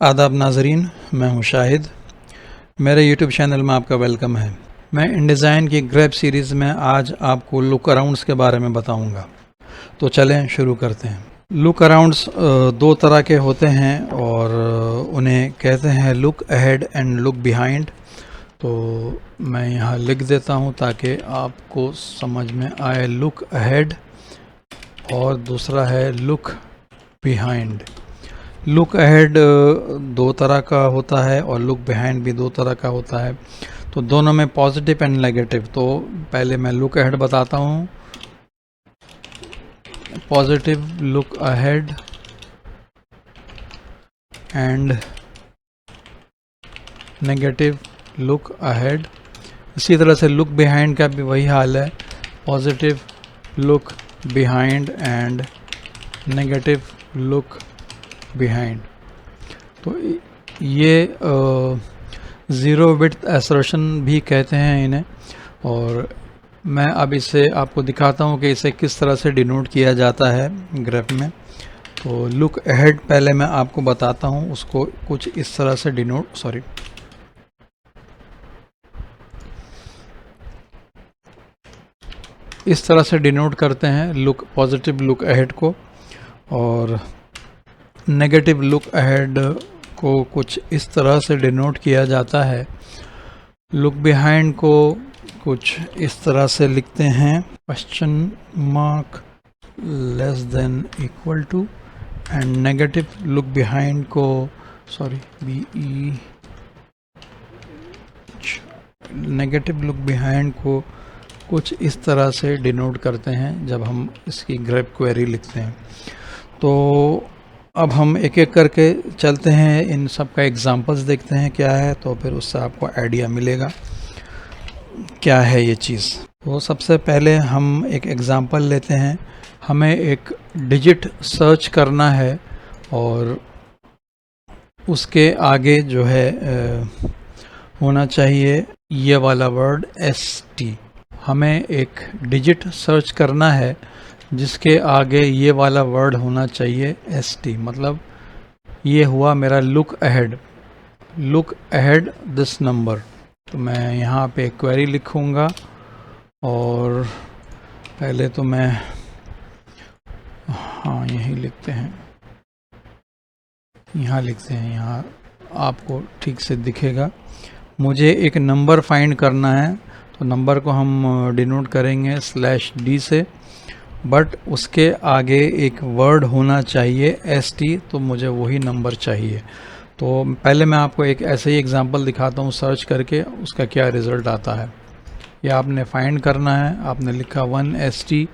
आदाब नाजरीन, मैं हूं शाहिद। मेरे यूट्यूब चैनल में आपका वेलकम है। मैं InDesign की ग्रेप सीरीज़ में आज आपको लुक अराउंड्स के बारे में बताऊंगा। तो चलें शुरू करते हैं। लुक अराउंड्स दो तरह के होते हैं और उन्हें कहते हैं look ahead and look behind. तो मैं यहाँ लिख देता हूँ ताकि आपको समझ में आए। लुक अहेड और दूसरा है लुक बिहाइंड। लुक अहेड दो तरह का होता है और लुक बिहाइंड भी दो तरह का होता है। तो दोनों में पॉजिटिव एंड नेगेटिव। तो पहले मैं लुक अहेड बताता हूँ। Positive look ahead and negative look ahead. इसी तरह से लुक बिहाइंड का भी वही हाल है। Positive look behind and negative look behind. तो ये ज़ीरो विड्थ असर्शन भी कहते हैं इन्हें। और मैं अब इसे आपको दिखाता हूँ कि इसे किस तरह से डिनोट किया जाता है ग्राफ में। तो लुक अहेड पहले मैं आपको बताता हूँ, उसको कुछ इस तरह से इस तरह से डिनोट करते हैं लुक पॉजिटिव लुक अहेड को। और नेगेटिव लुक अहेड को कुछ इस तरह से डिनोट किया जाता है। लुक बिहाइंड को कुछ इस तरह से लिखते हैं question mark less than equal to. And negative look behind को नेगेटिव लुक बिहाइंड को कुछ इस तरह से डिनोट करते हैं जब हम इसकी ग्रेप क्वेरी लिखते हैं। तो अब हम एक एक करके चलते हैं, इन सब का एग्जांपल्स देखते हैं क्या है, तो फिर उससे आपको आइडिया मिलेगा क्या है ये चीज़। तो सबसे पहले हम एक एग्जांपल लेते हैं। हमें एक डिजिट सर्च करना है और उसके आगे जो है होना चाहिए ये वाला वर्ड ST। हमें एक डिजिट सर्च करना है जिसके आगे ये वाला वर्ड होना चाहिए ST। मतलब ये हुआ मेरा लुक अहेड दिस नंबर। तो मैं यहाँ पे क्वेरी लिखूँगा और पहले तो मैं यही लिखते हैं, यहाँ लिखते हैं, यहाँ आपको ठीक से दिखेगा। मुझे एक नंबर फाइंड करना है, तो नंबर को हम डिनोट करेंगे /D से, बट उसके आगे एक वर्ड होना चाहिए ST। तो मुझे वही नंबर चाहिए। तो पहले मैं आपको एक ऐसे ही एग्जांपल दिखाता हूँ सर्च करके उसका क्या रिज़ल्ट आता है। ये आपने फाइंड करना है। आपने लिखा 1ST,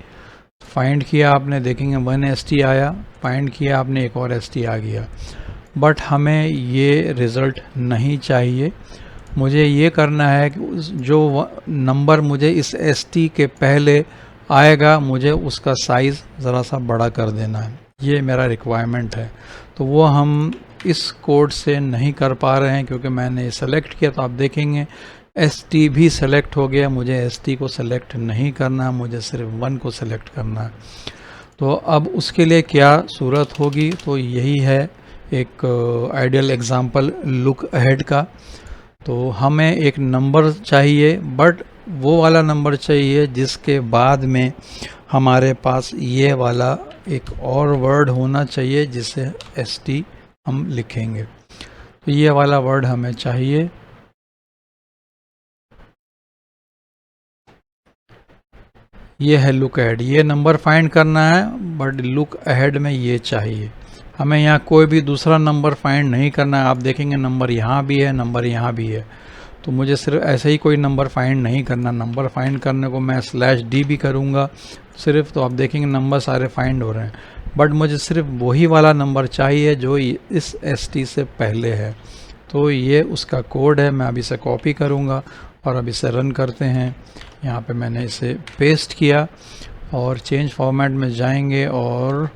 फाइंड किया आपने, देखेंगे 1ST आया। फाइंड किया आपने, एक और ST आ गया। बट हमें ये रिज़ल्ट नहीं चाहिए। मुझे ये करना है कि जो नंबर मुझे इस ST के पहले आएगा मुझे उसका साइज़ ज़रा सा बड़ा कर देना है। ये मेरा रिक्वायरमेंट है। तो वो हम इस कोड से नहीं कर पा रहे हैं क्योंकि मैंने सेलेक्ट किया। तो आप देखेंगे ST भी सेलेक्ट हो गया। मुझे ST को सेलेक्ट नहीं करना है, मुझे सिर्फ 1 को सेलेक्ट करना है। तो अब उसके लिए क्या सूरत होगी, तो यही है एक आइडियल एग्जांपल लुक अहेड का। तो हमें एक नंबर चाहिए, बट वो वाला नंबर चाहिए जिसके बाद में हमारे पास ये वाला एक और वर्ड होना चाहिए जिसे ST हम लिखेंगे। तो ये वाला वर्ड हमें चाहिए। ये है लुक अहेड। ये नंबर फाइंड करना है बट लुक अहेड में ये चाहिए। हमें यहाँ कोई भी दूसरा नंबर फाइंड नहीं करना है। आप देखेंगे नंबर यहाँ भी है, नंबर यहाँ भी है। तो मुझे सिर्फ ऐसे ही कोई नंबर फाइंड नहीं करना। नंबर फाइंड करने को मैं /D भी करूँगा सिर्फ, तो आप देखेंगे नंबर सारे फाइंड हो रहे हैं। बट मुझे सिर्फ वही वाला नंबर चाहिए जो इस ST से पहले है। तो ये उसका कोड है। मैं अभी इसे कॉपी करूँगा और अब इसे रन करते हैं। यहाँ पे मैंने इसे पेस्ट किया और चेंज फॉर्मेट में जाएंगे और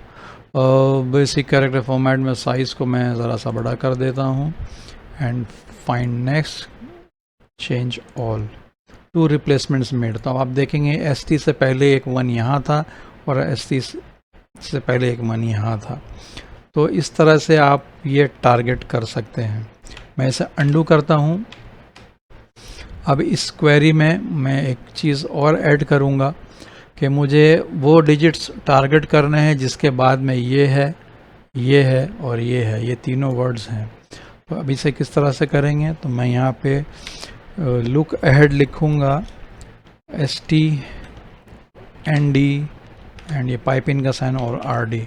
बेसिक कैरेक्टर फॉर्मेट में साइज़ को मैं ज़रा सा बड़ा कर देता हूँ। And find next, change all, 2 replacements made. तो आप देखेंगे ST से पहले एक 1 यहाँ था और ST से पहले एक 1 यहाँ था। तो इस तरह से आप ये टारगेट कर सकते हैं। मैं इसे अंडू करता हूँ। अब इस क्वेरी में मैं एक चीज़ और ऐड करूँगा कि मुझे वो डिजिट्स टारगेट करने हैं जिसके बाद में ये है और ये है, ये तीनों वर्ड्स हैं। तो अभी से किस तरह से करेंगे, तो मैं यहाँ पे लुक अहेड लिखूँगा, STND एंड ये पाइपिंग का साइन और RD।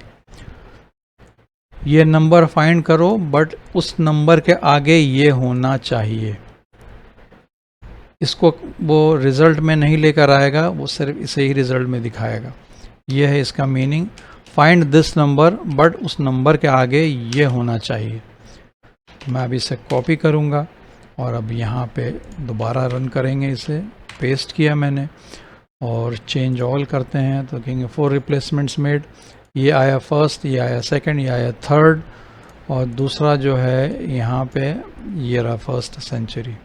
ये नंबर फाइंड करो बट उस नंबर के आगे ये होना चाहिए। इसको वो रिज़ल्ट में नहीं लेकर आएगा, वो सिर्फ इसे ही रिज़ल्ट में दिखाएगा। ये है इसका meaning, find this number but उस नंबर के आगे ये होना चाहिए। मैं अभी इसे कॉपी करूँगा और अब यहाँ पे दोबारा रन करेंगे। इसे पेस्ट किया मैंने और चेंज ऑल करते हैं तो कहेंगे 4 रिप्लेसमेंट्स मेड। ये आया फर्स्ट, ये आया सेकंड, ये आया थर्ड और दूसरा जो है यहाँ पे ये रहा फर्स्ट सेंचुरी।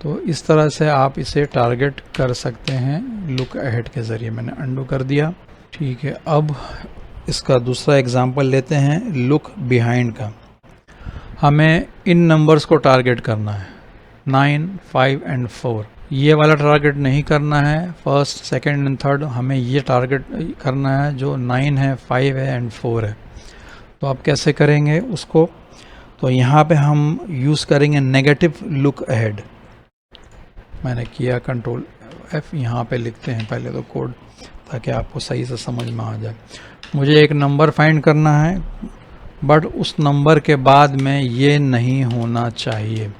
तो इस तरह से आप इसे टारगेट कर सकते हैं लुक अहेड के ज़रिए। मैंने अंडू कर दिया, ठीक है। अब इसका दूसरा एग्जांपल लेते हैं लुक बिहाइंड का। हमें इन नंबर्स को टारगेट करना है, 9, 5 एंड 4। ये वाला टारगेट नहीं करना है, फर्स्ट, सेकंड एंड थर्ड। हमें ये टारगेट करना है जो 9 है, 5 है एंड 4 है। तो आप कैसे करेंगे उसको, तो यहाँ पे हम यूज़ करेंगे नेगेटिव लुक अहेड। मैंने किया कंट्रोल F, यहाँ पे लिखते हैं पहले तो कोड ताकि आपको सही से समझ में आ जाए। मुझे एक नंबर फाइंड करना है बट उस नंबर के बाद में ये नहीं होना चाहिए,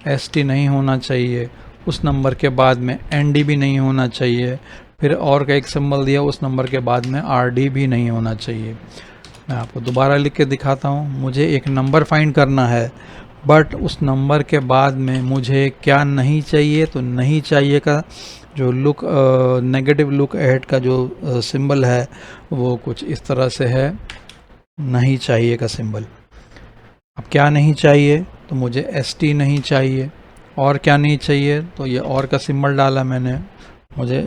ST नहीं होना चाहिए, उस नंबर के बाद में ND भी नहीं होना चाहिए, फिर और का एक सिंबल दिया, उस नंबर के बाद में RD भी नहीं होना चाहिए। मैं आपको दोबारा लिख के दिखाता हूँ। मुझे एक नंबर फाइंड करना है बट उस नंबर के बाद में मुझे क्या नहीं चाहिए, तो नहीं चाहिए का जो लुक नेगेटिव लुक अहेड का जो सिंबल है वो कुछ इस तरह से है, नहीं चाहिए का सिंबल। अब क्या नहीं चाहिए, तो मुझे ST नहीं चाहिए, और क्या नहीं चाहिए, तो ये और का सिंबल डाला मैंने। मुझे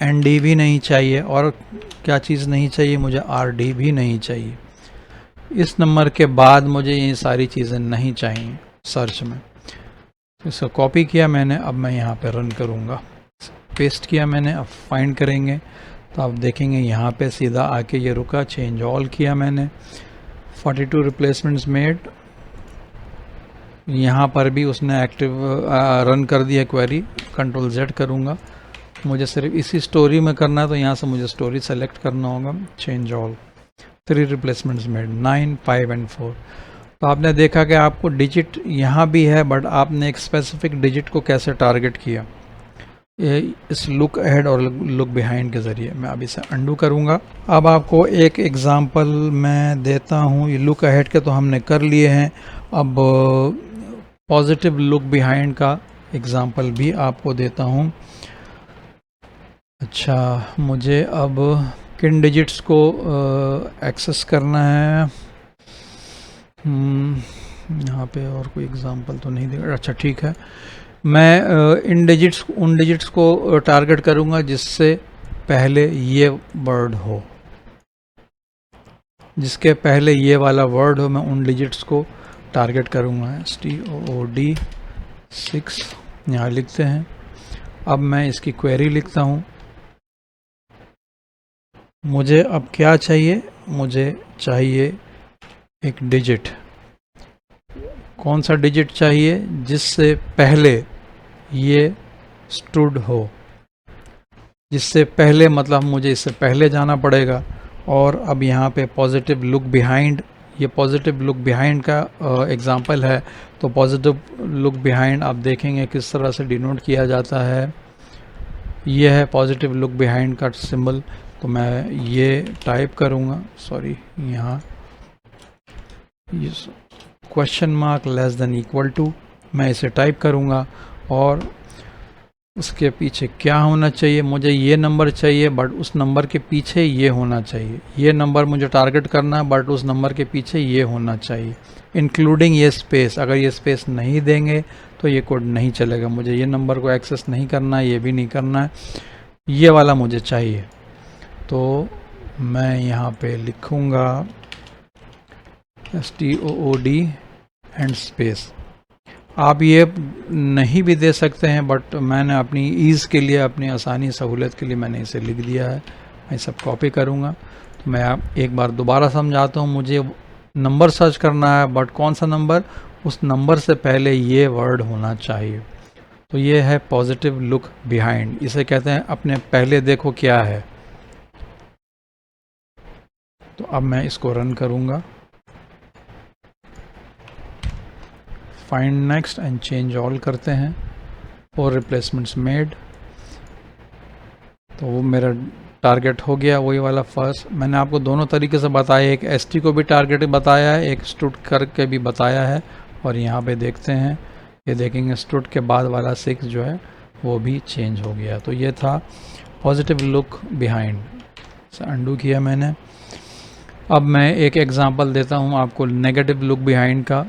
ND भी नहीं चाहिए, और क्या चीज़ नहीं चाहिए, मुझे RD भी नहीं चाहिए। इस नंबर के बाद मुझे ये सारी चीज़ें नहीं चाहिए सर्च में। इसको कॉपी किया मैंने, अब मैं यहाँ पे रन करूँगा। पेस्ट किया मैंने, अब फाइंड करेंगे तो आप देखेंगे यहाँ पे सीधा आके ये रुका। चेंज ऑल किया मैंने, 42 रिप्लेसमेंट्स मेड। यहाँ पर भी उसने एक्टिव रन कर दिया क्वेरी। कंट्रोल Z करूँगा, मुझे सिर्फ इसी स्टोरी में करना है तो यहाँ से मुझे स्टोरी सेलेक्ट करना होगा। Change all, 3 replacements made, 9, 5 and 4। तो आपने देखा कि आपको डिजिट यहाँ भी है बट आपने एक स्पेसिफिक डिजिट को कैसे टारगेट किया, इस लुक अहेड और लुक बिहाइंड के ज़रिए। मैं अभी इसे अंडू करूँगा। अब आपको एक एग्ज़ाम्पल मैं देता हूँ। ये लुक अहेड के तो हमने कर लिए हैं, अब पॉजिटिव लुक बिहाइंड का एग्ज़ाम्पल भी आपको देता हूँ। अच्छा, मुझे अब किन डिजिट्स को एक्सेस करना है, यहाँ पे और कोई एग्ज़ाम्पल तो नहीं देगा। अच्छा ठीक है, मैं उन डिजिट्स को टारगेट करूँगा जिससे पहले ये वर्ड हो, जिसके पहले ये वाला वर्ड हो, मैं उन डिजिट्स को टारगेट करूँगा। STOOD 6 यहाँ लिखते हैं। अब मैं इसकी क्वेरी लिखता हूँ। मुझे अब क्या चाहिए, मुझे चाहिए एक डिजिट। कौन सा डिजिट चाहिए, जिससे पहले ये स्टूड हो, जिससे पहले मतलब मुझे इससे पहले जाना पड़ेगा। और अब यहाँ पे पॉजिटिव लुक बिहाइंड, ये पॉजिटिव लुक बिहाइंड का एग्जांपल है। तो पॉजिटिव लुक बिहाइंड आप देखेंगे किस तरह से डिनोट किया जाता है। ये है पॉजिटिव लुक बिहाइंड का सिंबल। तो मैं ये टाइप करूँगा, सॉरी, यहाँ ये question mark less than equal to, मैं इसे टाइप करूँगा और उसके पीछे क्या होना चाहिए, मुझे ये नंबर चाहिए बट उस नंबर के पीछे ये होना चाहिए। ये नंबर मुझे टारगेट करना है बट उस नंबर के पीछे ये होना चाहिए, इंक्लूडिंग ये स्पेस। अगर ये स्पेस नहीं देंगे तो ये कोड नहीं चलेगा। मुझे ये नंबर को एक्सेस नहीं करना है, ये भी नहीं करना है, ये वाला मुझे चाहिए। तो मैं यहाँ पे लिखूँगा STOOD एंड स्पेस। आप ये नहीं भी दे सकते हैं, बट मैंने अपनी ईज़ के लिए, अपनी आसानी सहूलियत के लिए मैंने इसे लिख दिया है। मैं सब कॉपी करूँगा। तो मैं आप एक बार दोबारा समझाता हूँ। मुझे नंबर सर्च करना है, बट कौन सा नंबर? उस नंबर से पहले ये वर्ड होना चाहिए। तो ये है पॉजिटिव लुक बिहाइंड। इसे कहते हैं अपने पहले देखो क्या है। तो अब मैं इसको रन करूँगा। Find next and change all करते हैं और रिप्लेसमेंट्स मेड। तो वो मेरा टारगेट हो गया, वही वाला फर्स्ट। मैंने आपको दोनों तरीके से बताया, एक ST को भी टारगेट बताया है, एक स्टूड करके भी बताया है। और यहाँ पे देखते हैं, ये देखेंगे स्टूड के बाद वाला 6 जो है वो भी चेंज हो गया। तो ये था पॉजिटिव लुक बिहाइंड। अंडू किया मैंने। अब मैं एक एग्जांपल देता हूँ आपको नेगेटिव लुक बिहाइंड का।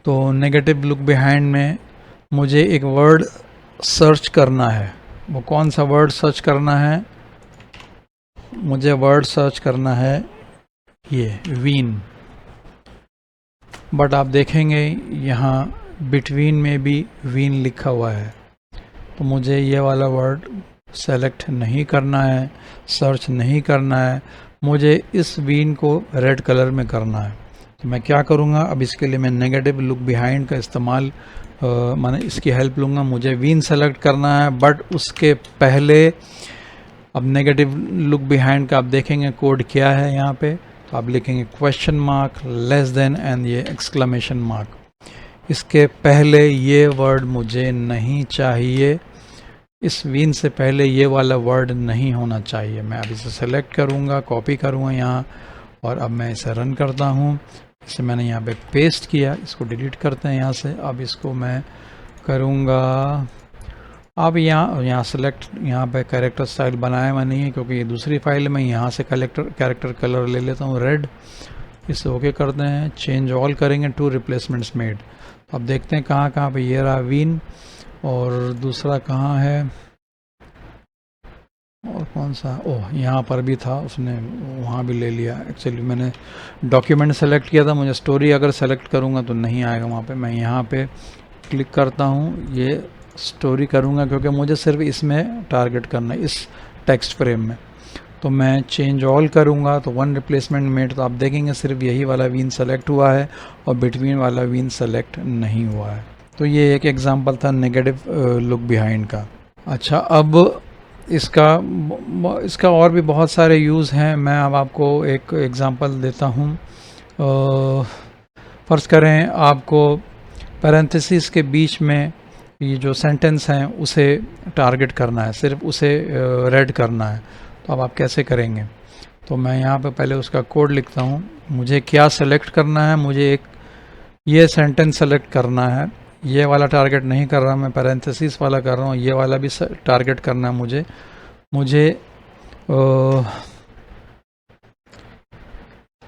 तो नेगेटिव लुक बिहाइंड में मुझे एक वर्ड सर्च करना है। वो कौन सा वर्ड सर्च करना है? मुझे वर्ड सर्च करना है ये वीन। बट आप देखेंगे यहाँ बिटवीन में भी वीन लिखा हुआ है। तो मुझे ये वाला वर्ड सेलेक्ट नहीं करना है, सर्च नहीं करना है। मुझे इस वीन को रेड कलर में करना है। तो मैं क्या करूँगा? अब इसके लिए मैं नेगेटिव लुक बिहाइंड का इस्तेमाल मैंने इसकी हेल्प लूँगा। मुझे वीन सेलेक्ट करना है, बट उसके पहले अब नेगेटिव लुक बिहाइंड का आप देखेंगे कोड क्या है यहाँ पे। तो आप लिखेंगे question mark, less then and ये एक्सक्लेमेशन मार्क। इसके पहले ये वर्ड मुझे नहीं चाहिए। इस वीन से पहले ये वाला वर्ड नहीं होना चाहिए। मैं अब इसे सेलेक्ट करूँगा, कॉपी करूँगा यहाँ, और अब मैं इसे रन करता हूँ। इसे मैंने यहाँ पे पेस्ट किया, इसको डिलीट करते हैं यहाँ से। अब इसको मैं करूँगा, अब यहाँ सेलेक्ट, यहाँ पे कैरेक्टर स्टाइल बनाया मैं नहीं है क्योंकि ये दूसरी फाइल में। यहाँ से कैरेक्टर कलर ले लेता हूँ रेड। इसे ओके करते हैं, चेंज ऑल करेंगे टू रिप्लेसमेंट्स मेड। अब देखते हैं कहाँ कहाँ पे ये रहा वीन, और दूसरा कहाँ है, और कौन सा? ओह, यहाँ पर भी था, उसने वहाँ भी ले लिया। एक्चुअली मैंने डॉक्यूमेंट सेलेक्ट किया था, मुझे स्टोरी अगर सेलेक्ट करूँगा तो नहीं आएगा वहाँ पे। मैं यहाँ पे क्लिक करता हूँ, ये स्टोरी करूँगा क्योंकि मुझे सिर्फ इसमें टारगेट करना है, इस टेक्स्ट फ्रेम में। तो मैं चेंज ऑल करूँगा तो वन रिप्लेसमेंट मेड। तो आप देखेंगे सिर्फ यही वाला वीन सेलेक्ट हुआ है और बिटवीन वाला वीन सेलेक्ट नहीं हुआ है। तो ये एक एग्जांपल था नेगेटिव लुक बिहाइंड का। अच्छा, अब इसका और भी बहुत सारे यूज़ हैं। मैं अब आपको एक एग्जांपल देता हूँ। फ़र्ज़ करें आपको पैरेंथेसिस के बीच में ये जो सेंटेंस हैं उसे टारगेट करना है, सिर्फ उसे रेड करना है। तो अब आप कैसे करेंगे? तो मैं यहाँ पे पहले उसका कोड लिखता हूँ। मुझे क्या सेलेक्ट करना है? मुझे एक ये सेंटेंस सेलेक्ट करना है। ये वाला टारगेट नहीं कर रहा, मैं पैरेंथेसिस वाला कर रहा हूँ। ये वाला भी टारगेट करना है मुझे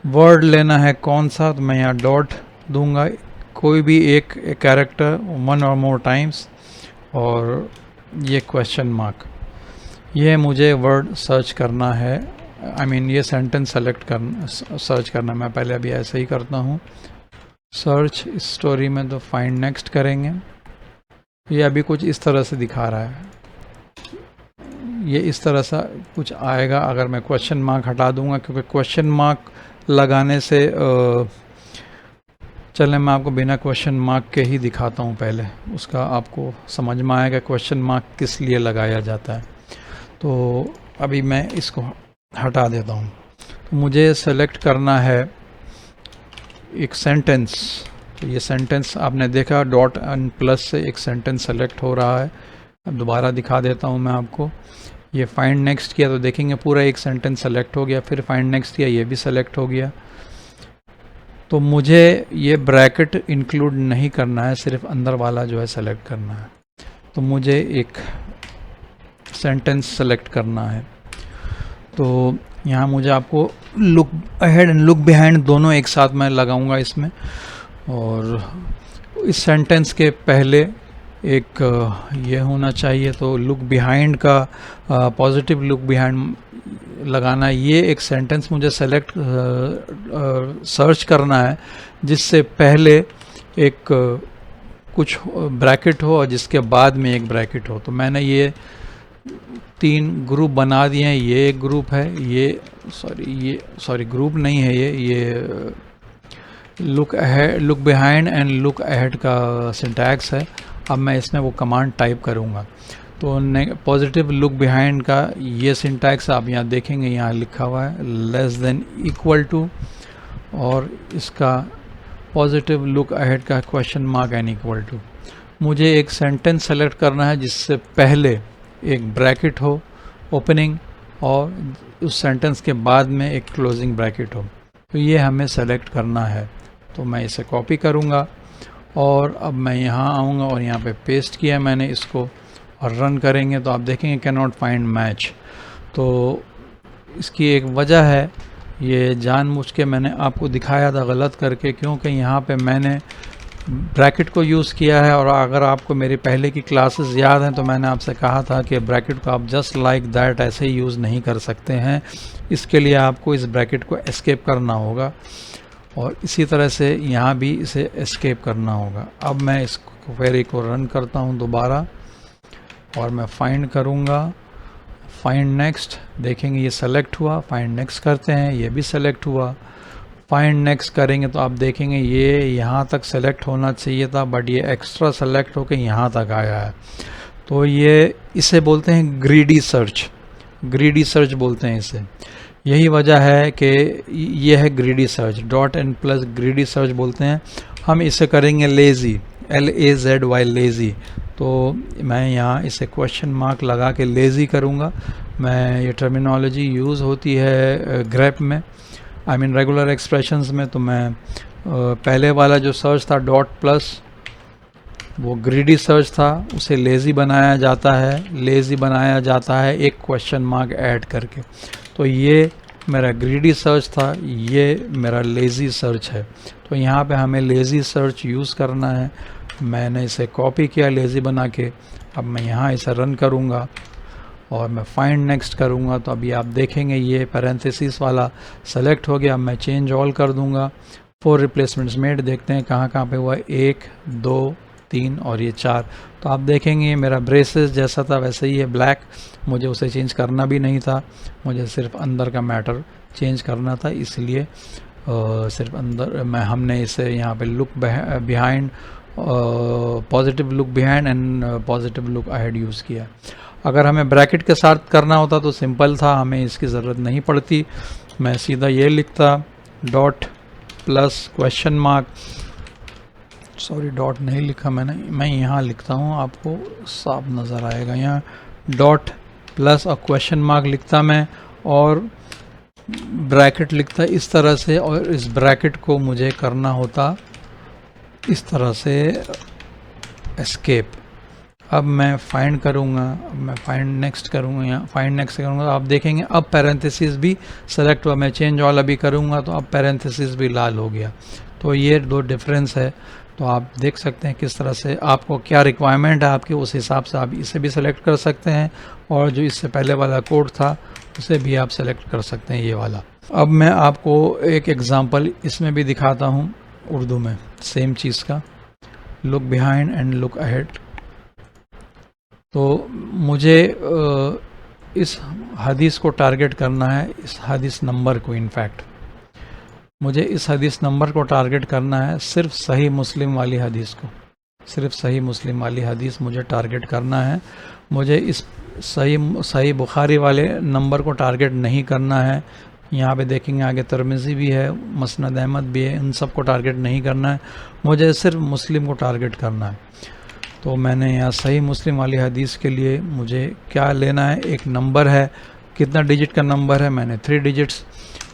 वर्ड लेना है कौन सा? तो मैं यहाँ डॉट दूंगा, कोई भी एक कैरेक्टर वन और मोर टाइम्स, और ये क्वेश्चन मार्क। ये मुझे वर्ड सर्च करना है, ये सेंटेंस सेलेक्ट करना, सर्च करना। मैं पहले अभी ऐसे ही करता हूँ सर्च इस स्टोरी में। तो फाइंड नेक्स्ट करेंगे। ये अभी कुछ इस तरह से दिखा रहा है, ये इस तरह सा कुछ आएगा अगर मैं क्वेश्चन मार्क हटा दूंगा, क्योंकि क्वेश्चन मार्क लगाने से चलें मैं आपको बिना क्वेश्चन मार्क के ही दिखाता हूँ पहले, उसका आपको समझ में आएगा क्वेश्चन मार्क किस लिए लगाया जाता है। तो अभी मैं इसको हटा देता हूँ। तो मुझे सेलेक्ट करना है एक सेंटेंस। तो ये सेंटेंस आपने देखा डॉट एंड प्लस से एक सेंटेंस सेलेक्ट हो रहा है। अब दोबारा दिखा देता हूँ मैं आपको। ये फाइंड नेक्स्ट किया तो देखेंगे पूरा एक सेंटेंस सेलेक्ट हो गया, फिर फाइंड नेक्स्ट किया ये भी सेलेक्ट हो गया। तो मुझे ये ब्रैकेट इंक्लूड नहीं करना है, सिर्फ अंदर वाला जो है सेलेक्ट करना है। तो मुझे एक सेंटेंस सेलेक्ट करना है। तो यहाँ मुझे आपको look ahead and look behind दोनों एक साथ मैं लगाऊंगा इसमें। और इस सेंटेंस के पहले एक ये होना चाहिए। तो लुक बिहाइंड का पॉजिटिव लुक बिहाइंड लगाना है, ये एक सेंटेंस मुझे सेलेक्ट सर्च करना है जिससे पहले एक कुछ ब्रैकेट हो और जिसके बाद में एक ब्रैकेट हो। तो मैंने ये 3 ग्रुप बना दिए हैं। ये एक ग्रुप है, ये ग्रुप नहीं है, ये look ahead, look behind and look ahead का सिंटैक्स है। अब मैं इसमें वो कमांड टाइप करूँगा। तो पॉजिटिव लुक बिहाइंड का ये सिंटैक्स आप यहाँ देखेंगे, यहाँ लिखा हुआ है लेस देन इक्वल टू, और इसका पॉजिटिव लुक अहेड का question mark and equal to. मुझे एक सेंटेंस सेलेक्ट करना है जिससे पहले एक ब्रैकेट हो ओपनिंग और उस सेंटेंस के बाद में एक क्लोजिंग ब्रैकेट हो। तो ये हमें सेलेक्ट करना है। तो मैं इसे कॉपी करूँगा और अब मैं यहाँ आऊँगा और यहाँ पे पेस्ट किया मैंने इसको, और रन करेंगे तो आप देखेंगे कैन नॉट फाइंड मैच। तो इसकी एक वजह है, ये जानबूझ के मैंने आपको दिखाया था गलत करके, क्योंकि यहाँ पे मैंने ब्रैकेट को यूज़ किया है। और अगर आपको मेरी पहले की क्लासेस याद हैं तो मैंने आपसे कहा था कि ब्रैकेट को आप जस्ट लाइक दैट ऐसे ही यूज़ नहीं कर सकते हैं। इसके लिए आपको इस ब्रैकेट को एस्केप करना होगा, और इसी तरह से यहाँ भी इसे एस्केप करना होगा। अब मैं इस क्वेरी को रन करता हूँ दोबारा, और मैं फाइंड करूँगा, फाइंड नेक्स्ट, देखेंगे ये सेलेक्ट हुआ। फाइंड नेक्स्ट करते हैं, ये भी सेलेक्ट हुआ। फाइंड नेक्स्ट करेंगे तो आप देखेंगे ये यहाँ तक सेलेक्ट होना चाहिए था, बट ये एक्स्ट्रा सेलेक्ट होकर यहाँ तक आया है। तो ये इसे बोलते हैं ग्रीडी सर्च, ग्रीडी सर्च बोलते हैं इसे। यही वजह है कि ये है greedy search, dot N plus greedy search बोलते हैं। हम इसे करेंगे लेज़ी, LAZY लेज़ी। तो मैं यहाँ इसे क्वेश्चन मार्क लगा के लेज़ी करूँगा। मैं ये टर्मिनोलॉजी यूज़ होती है ग्रेप में, आई मीन रेगुलर एक्सप्रेशंस में। तो मैं पहले वाला जो सर्च था डॉट प्लस, वो ग्रीडी सर्च था, उसे लेज़ी बनाया जाता है, लेज़ी बनाया जाता है एक क्वेश्चन मार्क ऐड करके। तो ये मेरा ग्रीडी सर्च था, ये मेरा लेज़ी सर्च है। तो यहाँ पे हमें लेज़ी सर्च यूज़ करना है। मैंने इसे कॉपी किया लेज़ी बना के। अब मैं यहाँ इसे रन करूँगा और मैं फाइंड नेक्स्ट करूँगा। तो अभी आप देखेंगे ये पैरेंथेसिस वाला सेलेक्ट हो गया। मैं चेंज ऑल कर दूँगा। 4 रिप्लेसमेंट्स मेड, देखते हैं कहाँ कहाँ पे हुआ, 1 2 3 और ये 4। तो आप देखेंगे मेरा ब्रेसेस जैसा था वैसे ही है, ब्लैक। मुझे उसे चेंज करना भी नहीं था, मुझे सिर्फ अंदर का मैटर चेंज करना था, इसलिए सिर्फ अंदर हमने इसे यहाँ पे look behind, positive look behind and positive look ahead use किया। अगर हमें ब्रैकेट के साथ करना होता तो सिंपल था, हमें इसकी ज़रूरत नहीं पड़ती। मैं सीधा ये लिखता dot plus question mark, sorry dot नहीं लिखा मैंने, मैं यहाँ लिखता हूँ, आपको साफ नज़र आएगा। यहाँ डॉट प्लस और क्वेश्चन मार्क लिखता मैं, और ब्रैकेट लिखता इस तरह से, और इस ब्रैकेट को मुझे करना होता इस तरह से एस्केप। अब मैं फाइंड करूँगा, अब मैं फाइंड नेक्स्ट करूँगा, यहाँ फाइंड नेक्स्ट करूँगा। आप देखेंगे अब पैरेंथेसिस भी सेलेक्ट हुआ। मैं चेंज ऑल अभी करूँगा तो अब पैरेंथेसिस भी लाल हो गया। तो ये 2 डिफरेंस है। तो आप देख सकते हैं किस तरह से आपको क्या रिक्वायरमेंट है आपकी, उस हिसाब से आप इसे भी सेलेक्ट कर सकते हैं, और जो इससे पहले वाला कोड था उसे भी आप सेलेक्ट कर सकते हैं, ये वाला। अब मैं आपको एक एग्ज़ाम्पल इसमें भी दिखाता हूँ उर्दू में, सेम चीज़ का, look behind and look ahead. तो मुझे इस हदीस को टारगेट करना है, इस हदीस नंबर को, इनफैक्ट मुझे इस हदीस नंबर को टारगेट करना है, सिर्फ सही मुस्लिम वाली हदीस को, सिर्फ सही मुस्लिम वाली हदीस मुझे टारगेट करना है। मुझे इस सही बुखारी वाले नंबर को टारगेट नहीं करना है। यहाँ पे देखेंगे आगे तिरमिज़ी भी है, मसनद अहमद भी है, इन सब को टारगेट नहीं करना है, मुझे सिर्फ मुस्लिम को टारगेट करना है। तो मैंने यहाँ सही मुस्लिम वाली हदीस के लिए मुझे क्या लेना है, एक नंबर है, कितना डिजिट का नंबर है, मैंने 3 डिजिट्स।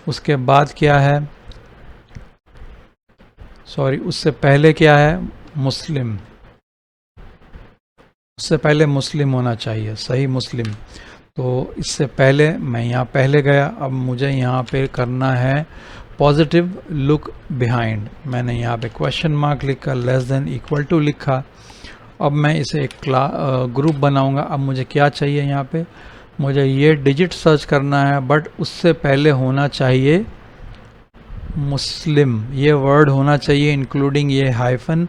उसके बाद क्या है, सॉरी उससे पहले क्या है, मुस्लिम, उससे पहले मुस्लिम होना चाहिए, सही मुस्लिम। तो इससे पहले मैं यहाँ पहले गया। अब मुझे यहाँ पे करना है पॉजिटिव लुक बिहाइंड। मैंने यहाँ पे क्वेश्चन मार्क लिखा, लेस देन इक्वल टू लिखा। अब मैं इसे एक ग्रुप बनाऊंगा। अब मुझे क्या चाहिए यहाँ पे, मुझे ये डिजिट सर्च करना है, बट उससे पहले होना चाहिए मुस्लिम, ये वर्ड होना चाहिए इंक्लूडिंग ये हाइफन।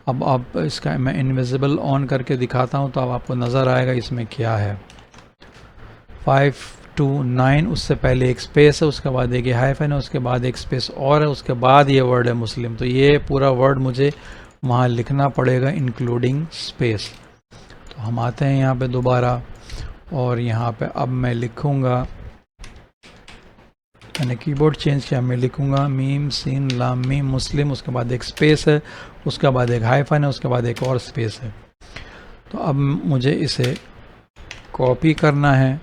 अब आप इसका मैं इनविजिबल ऑन करके दिखाता हूँ तो अब आपको नज़र आएगा इसमें क्या है। 529, उससे पहले एक स्पेस है, उसके बाद एक हाइफन है, उसके बाद एक स्पेस और है, उसके बाद ये वर्ड है मुस्लिम। तो ये पूरा वर्ड मुझे वहाँ लिखना पड़ेगा इंक्लूडिंग स्पेस। तो हम आते हैं यहाँ पे दोबारा, और यहाँ पे अब मैं लिखूँगा, मैंने कीबोर्ड चेंज किया, मैं लिखूँगा मीम सीन लाम मीम मुस्लिम, उसके बाद एक स्पेस है, उसके बाद एक हाइफन है, उसके बाद एक और स्पेस है। तो अब मुझे इसे कॉपी करना है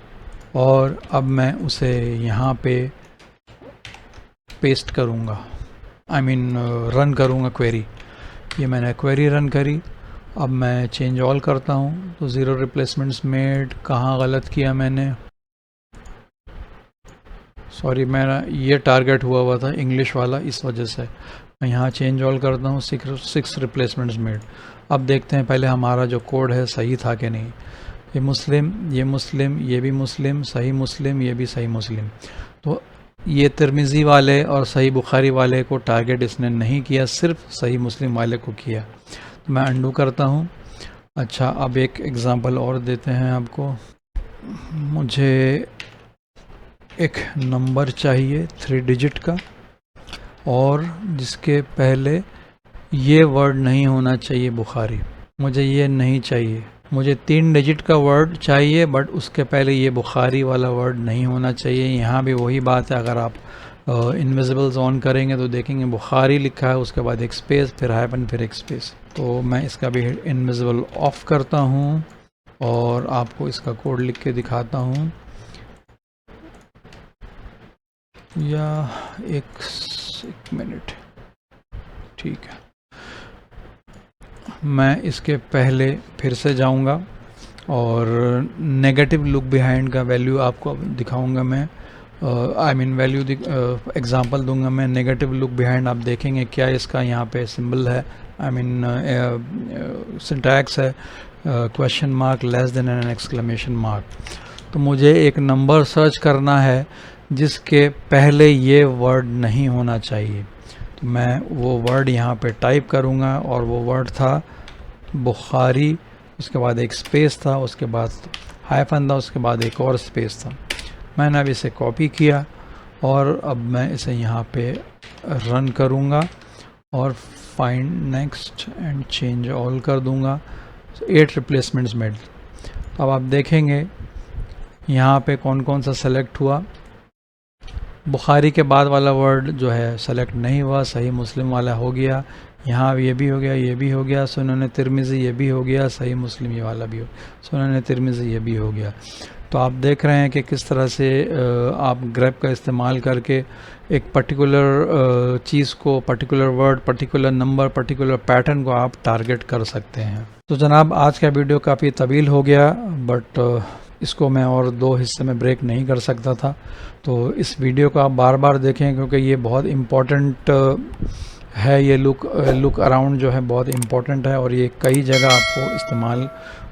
और अब मैं उसे यहाँ पे पेस्ट करूँगा, आई मीन रन करूँगा क्वेरी। ये मैंने क्वेरी रन करी। अब मैं चेंज ऑल करता हूँ तो 0 रिप्लेसमेंट्स मेड। कहाँ गलत किया मैंने, सॉरी, मेरा ये टारगेट हुआ था इंग्लिश वाला, इस वजह से। मैं यहाँ चेंज ऑल करता हूँ, 6 रिप्लेसमेंट्स मेड। अब देखते हैं पहले हमारा जो कोड है सही था कि नहीं। ये मुस्लिम, ये मुस्लिम, ये भी मुस्लिम, सही मुस्लिम, ये भी सही मुस्लिम। तो ये तिरमिज़ी वाले और सही बुखारी वाले को टारगेट इसने नहीं किया, सिर्फ सही मुस्लिम वाले को किया। तो मैं अंडू करता हूँ। अच्छा, अब एक एग्ज़ाम्पल और देते हैं आपको। मुझे एक नंबर चाहिए 3 डिजिट का, और जिसके पहले ये वर्ड नहीं होना चाहिए बुखारी। मुझे ये नहीं चाहिए, मुझे 3 डिजिट का वर्ड चाहिए, बट उसके पहले ये बुखारी वाला वर्ड नहीं होना चाहिए। यहाँ भी वही बात है, अगर आप इनविजिबल्स ऑन करेंगे तो देखेंगे बुखारी लिखा है, उसके बाद एक स्पेस, फिर हाइफन, फिर एक स्पेस। तो मैं इसका भी इनविजिबल ऑफ करता हूँ और आपको इसका कोड लिख के दिखाता हूँ। या एक मिनट, ठीक है। मैं इसके पहले फिर से जाऊंगा और नेगेटिव लुक बिहाइंड का वैल्यू आपको दिखाऊंगा मैं, आई मीन वैल्यू एग्जांपल दूंगा मैं। नेगेटिव लुक बिहाइंड आप देखेंगे क्या इसका यहाँ पे सिंबल है, आई मीन सिंटैक्स है question mark less then an exclamation mark. तो मुझे एक नंबर सर्च करना है जिसके पहले ये वर्ड नहीं होना चाहिए। तो मैं वो वर्ड यहाँ पे टाइप करूँगा, और वो वर्ड था बुखारी, उसके बाद एक स्पेस था, उसके बाद हाइफन था, उसके बाद एक और स्पेस था। मैंने अब इसे कॉपी किया और अब मैं इसे यहाँ पे रन करूँगा और find next and change all कर दूँगा। 8 रिप्लेसमेंट्स मेड। तो अब आप देखेंगे यहाँ पे कौन कौन सा सेलेक्ट हुआ। बुखारी के बाद वाला वर्ड जो है सेलेक्ट नहीं हुआ, सही मुस्लिम वाला हो गया, यहाँ ये भी हो गया, ये भी हो गया, सुनन तिरमिज़ी ये भी हो गया, सही मुस्लिम ये वाला भी हो, सुनन तिरमिज़ी ये भी हो गया। तो आप देख रहे हैं कि किस तरह से आप ग्रेप का इस्तेमाल करके एक पर्टिकुलर चीज़ को, particular word, particular number, particular pattern को आप टारगेट कर सकते हैं। तो जनाब, आज का वीडियो काफ़ी तवील हो गया, बट इसको मैं और 2 हिस्से में ब्रेक नहीं कर सकता था। तो इस वीडियो को आप बार बार देखें क्योंकि ये बहुत इम्पोर्टेंट है। ये लुक अराउंड जो है बहुत इम्पोर्टेंट है और ये कई जगह आपको इस्तेमाल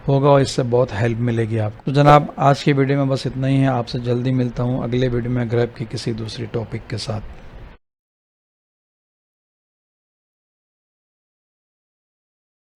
होगा और इससे बहुत हेल्प मिलेगी आपको। तो जनाब, आज की वीडियो में बस इतना ही है। आपसे जल्दी मिलता हूँ अगले वीडियो में ग्रैब की किसी दूसरी टॉपिक के साथ।